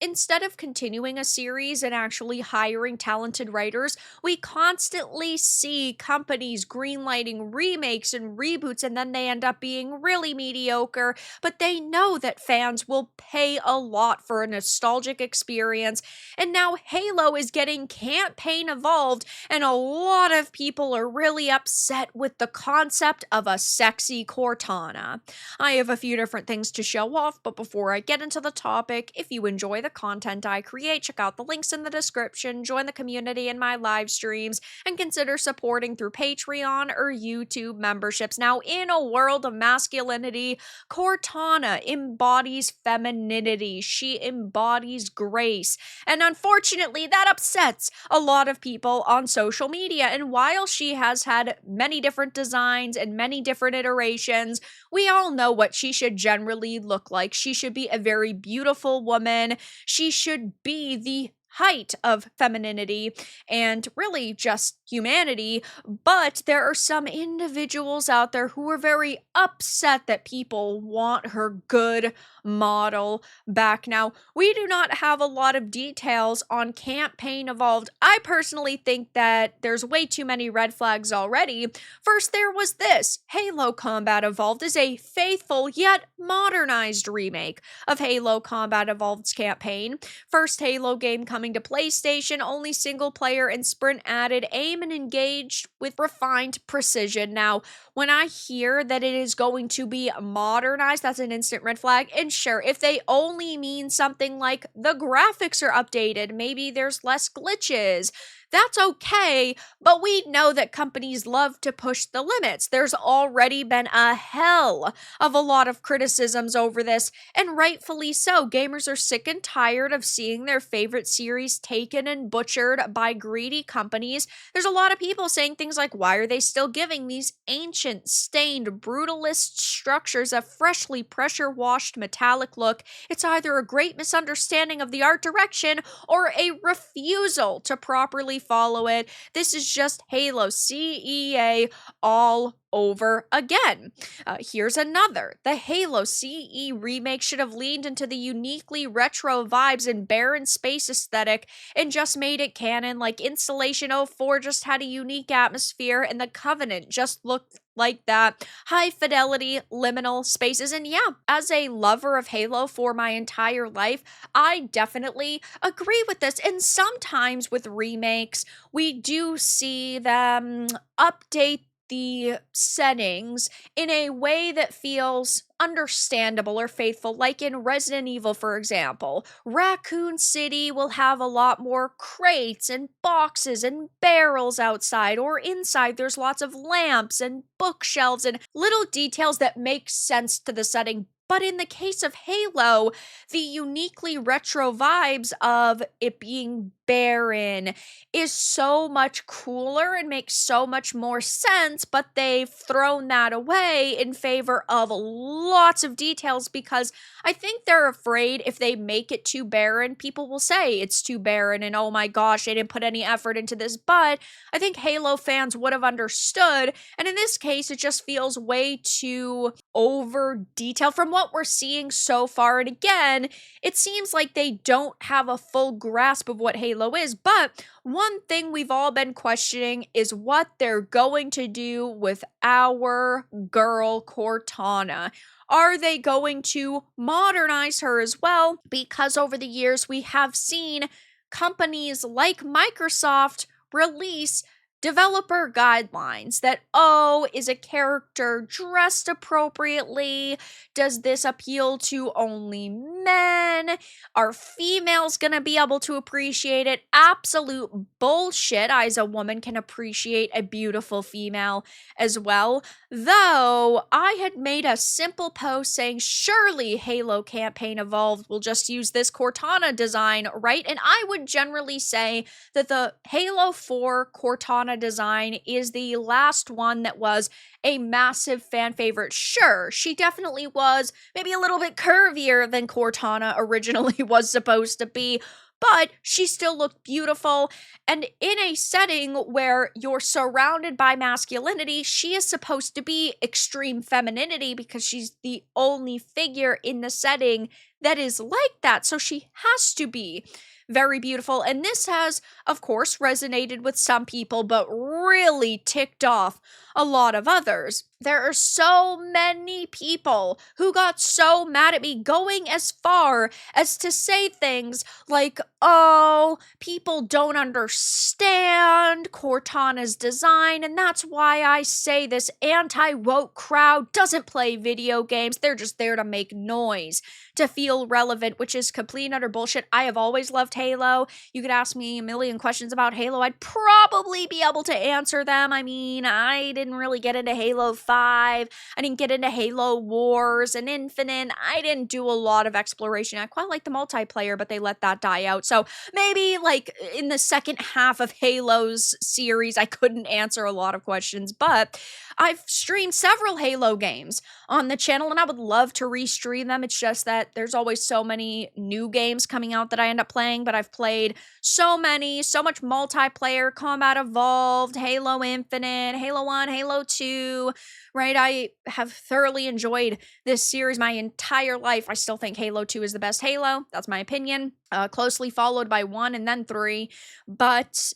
instead of continuing a series and actually hiring talented writers, we constantly see companies greenlighting remakes and reboots, and then they end up being really mediocre. But they know that fans will pay a lot for a nostalgic experience. And now Halo is getting campaign evolved, and a lot of people are really upset with the concept of a sexy Cortana. I have a few different things to show off, but before I get into the topic, if you enjoy the content I create, check out the links in the description, join the community in my live streams, and consider supporting through Patreon or YouTube memberships. Now, in a world of masculinity, Cortana embodies femininity. She embodies grace. And unfortunately, that upsets a lot of people on social media. And while she has had many different designs and many different iterations, we all know what she should generally look like. She should be a very beautiful woman. She should be the height of femininity and really just humanity. But there are some individuals out there who are very upset that people want her good model back. Now, we do not have a lot of details on campaign evolved. I personally think that there's way too many red flags already. First, there was this. Halo Combat Evolved is a faithful yet modernized remake of Halo Combat Evolved's campaign. First Halo game coming to PlayStation, only single player and sprint added, aim and engaged with refined precision. Now, when I hear that it is going to be modernized, that's an instant red flag. And sure, if they only mean something like the graphics are updated, maybe there's less glitches, that's okay, but we know that companies love to push the limits. There's already been a hell of a lot of criticisms over this, and rightfully so. Gamers are sick and tired of seeing their favorite series taken and butchered by greedy companies. There's a lot of people saying things like, why are they still giving these ancient, stained, brutalist structures a freshly pressure-washed metallic look? It's either a great misunderstanding of the art direction or a refusal to properly follow it. This is just Halo CEA all over again. Here's another. The Halo CE remake should have leaned into the uniquely retro vibes and barren space aesthetic and just made it canon. Like Installation 04 just had a unique atmosphere, and the Covenant just looked like that. High fidelity, liminal spaces. And yeah, as a lover of Halo for my entire life, I definitely agree with this. And sometimes with remakes, we do see them update the settings in a way that feels understandable or faithful, like in Resident Evil, for example. Raccoon City will have a lot more crates and boxes and barrels outside, or inside there's lots of lamps and bookshelves and little details that make sense to the setting. But in the case of Halo, the uniquely retro vibes of it being barren is so much cooler and makes so much more sense, but they've thrown that away in favor of lots of details because I think they're afraid if they make it too barren, people will say it's too barren and oh my gosh, they didn't put any effort into this. But I think Halo fans would have understood, and in this case, it just feels way too over detailed from what we're seeing so far. And again, it seems like they don't have a full grasp of what Halo is. But one thing we've all been questioning is what they're going to do with our girl Cortana. Are they going to modernize her as well? Because over the years, we have seen companies like Microsoft release developer guidelines that, oh, is a character dressed appropriately? Does this appeal to only men? Are females gonna be able to appreciate it? Absolute bullshit. I, as a woman, can appreciate a beautiful female as well. Though, I had made a simple post saying, surely Halo Campaign Evolved will just use this Cortana design, right? And I would generally say that the Halo 4 Cortana design is the last one that was a massive fan favorite. Sure, she definitely was maybe a little bit curvier than Cortana originally was supposed to be, but she still looked beautiful. And in a setting where you're surrounded by masculinity, she is supposed to be extreme femininity because she's the only figure in the setting that is like that. So she has to be very beautiful. And this has, of course, resonated with some people, but really ticked off a lot of others. There are so many people who got so mad at me, going as far as to say things like, oh, people don't understand Cortana's design, and that's why I say this anti-woke crowd doesn't play video games. They're just there to make noise, to feel relevant, which is complete and utter bullshit. I have always loved Halo. You could ask me a million questions about Halo. I'd probably be able to answer them. I mean, I didn't really get into Halo 5. I didn't get into Halo Wars and Infinite. I didn't do a lot of exploration. I quite like the multiplayer, but they let that die out. So maybe like in the second half of Halo's series, I couldn't answer a lot of questions, but I've streamed several Halo games on the channel and I would love to restream them. It's just that there's always so many new games coming out that I end up playing, but I've played so much multiplayer, Combat Evolved, Halo Infinite, Halo 1, Halo 2, right? I have thoroughly enjoyed this series my entire life. I still think Halo 2 is the best Halo. That's my opinion. Closely followed by 1 and then 3. But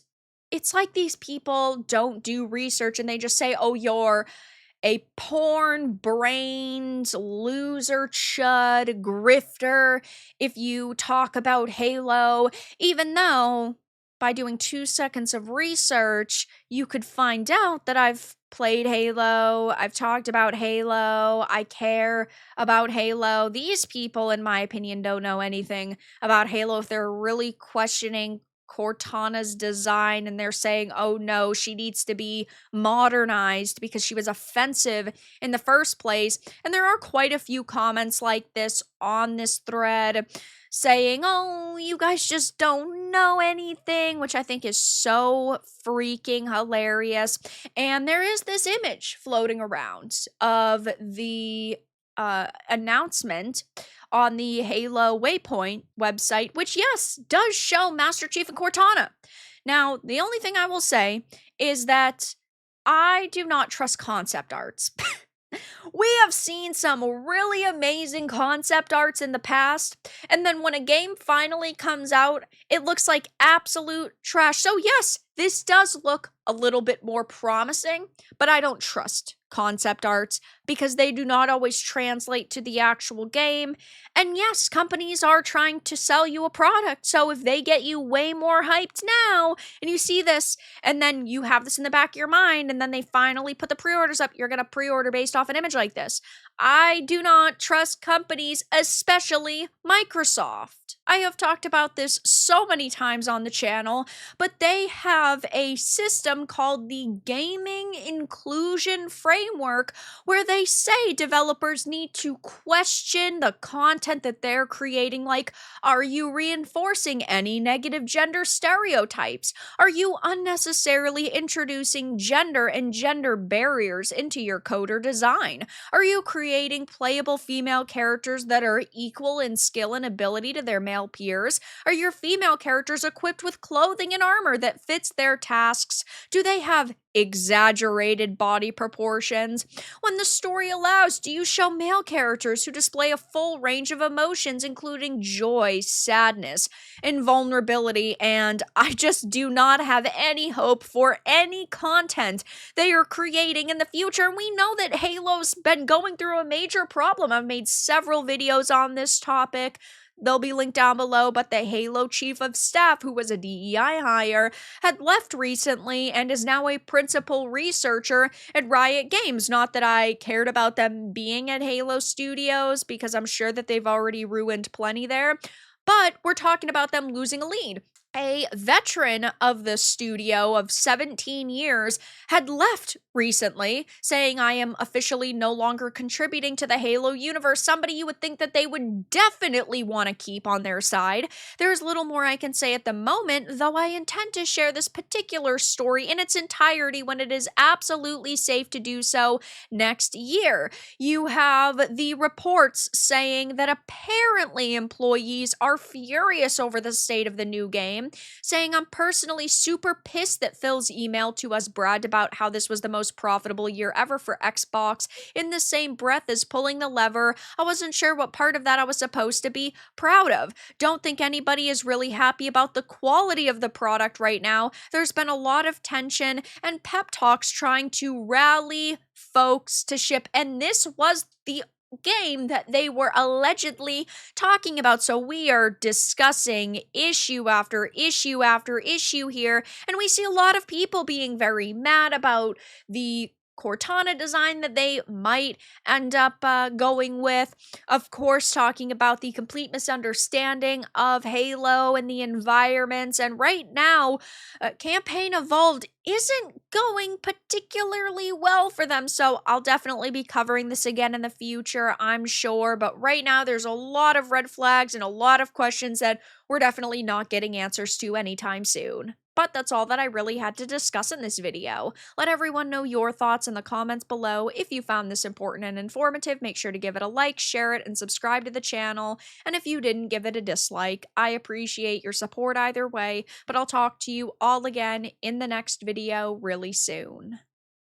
it's like these people don't do research and they just say, oh, you're a porn-brained loser chud grifter if you talk about Halo, even though by doing 2 seconds of research, you could find out that I've played Halo, I've talked about Halo, I care about Halo. These people, in my opinion, don't know anything about Halo if they're really questioning Cortana's design and they're saying, oh no, she needs to be modernized because she was offensive in the first place. And there are quite a few comments like this on this thread saying, oh, you guys just don't know anything, which I think is so freaking hilarious. And there is this image floating around of the announcement on the Halo Waypoint website, which, yes, does show Master Chief and Cortana. Now, the only thing I will say is that I do not trust concept arts. We have seen some really amazing concept arts in the past, and then when a game finally comes out, it looks like absolute trash. So yes, this does look a little bit more promising, but I don't trust concept arts because they do not always translate to the actual game. And yes, companies are trying to sell you a product. So if they get you way more hyped now and you see this and then you have this in the back of your mind and then they finally put the pre-orders up, you're going to pre-order based off an image like this. I do not trust companies, especially Microsoft. I have talked about this so many times on the channel, but they have a system called the Gaming Inclusion Framework where they say developers need to question the content that they're creating. Like, are you reinforcing any negative gender stereotypes? Are you unnecessarily introducing gender and gender barriers into your code or design? Are you creating playable female characters that are equal in skill and ability to their male peers? Are your female characters equipped with clothing and armor that fits their tasks? Do they have exaggerated body proportions? When the story allows, do you show male characters who display a full range of emotions, including joy, sadness, and vulnerability? And I just do not have any hope for any content they are creating in the future. And we know that Halo's been going through a major problem. I've made several videos on this topic. They'll be linked down below, but the Halo Chief of Staff, who was a DEI hire, had left recently and is now a principal researcher at Riot Games. Not that I cared about them being at Halo Studios, because I'm sure that they've already ruined plenty there, but we're talking about them losing a lead. A veteran of the studio of 17 years had left recently, saying, I am officially no longer contributing to the Halo universe. Somebody you would think that they would definitely want to keep on their side. There's little more I can say at the moment, though I intend to share this particular story in its entirety when it is absolutely safe to do so next year. You have the reports saying that apparently employees are furious over the state of the new game, time, saying, "I'm personally super pissed that Phil's email to us bragged about how this was the most profitable year ever for Xbox in the same breath as pulling the lever. I wasn't sure what part of that I was supposed to be proud of. Don't think anybody is really happy about the quality of the product right now. There's been a lot of tension and pep talks trying to rally folks to ship, and this was the game that they were allegedly talking about. So we are discussing issue after issue after issue here, and we see a lot of people being very mad about the Cortana design that they might end up going with. Of course, talking about the complete misunderstanding of Halo and the environments. And right now, Campaign Evolved isn't going particularly well for them. So I'll definitely be covering this again in the future, I'm sure. But right now, there's a lot of red flags and a lot of questions that we're definitely not getting answers to anytime soon. But that's all that I really had to discuss in this video. Let everyone know your thoughts in the comments below. If you found this important and informative, make sure to give it a like, share it, and subscribe to the channel. And if you didn't, give it a dislike. I appreciate your support either way, but I'll talk to you all again in the next video really soon.